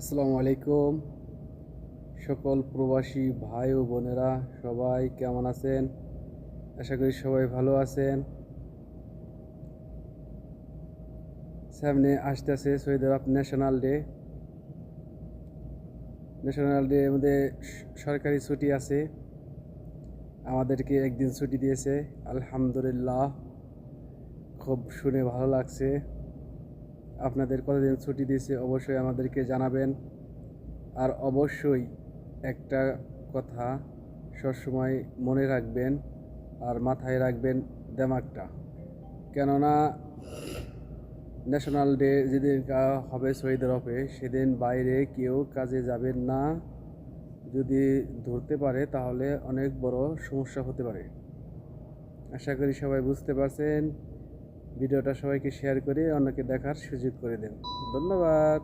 আসসালামু আলাইকুম। সকল প্রবাসী ভাই ও বোনেরা সবাই কেমন আছেন? আশা করি সবাই ভালো আছেন। সামনে আসতেছে সৌদি আরব ন্যাশনাল ডে। ন্যাশনাল ডে মধ্যে সরকারি ছুটি আছে। আমাদেরকে একদিন ছুটি দিয়েছে, আলহামদুলিল্লাহ। খুব শুনে ভালো লাগছে। আপনাদের কতদিন ছুটি দিয়েছে অবশ্যই আমাদেরকে জানাবেন। আর অবশ্যই একটা কথা সবসময় মনে রাখবেন আর মাথায় রাখবেন দেমাগটা, কেননা ন্যাশনাল ডে যেদিন হবে সৌদি আরবে সেদিন বাইরে কেউ কাজে যাবেন না। যদি ধরতে পারে তাহলে অনেক বড় সমস্যা হতে পারে। আশা করি সবাই বুঝতে পারছেন। ভিডিওটা সবাইকে শেয়ার করে অন্যকে দেখার সুযোগ করে দেন। ধন্যবাদ।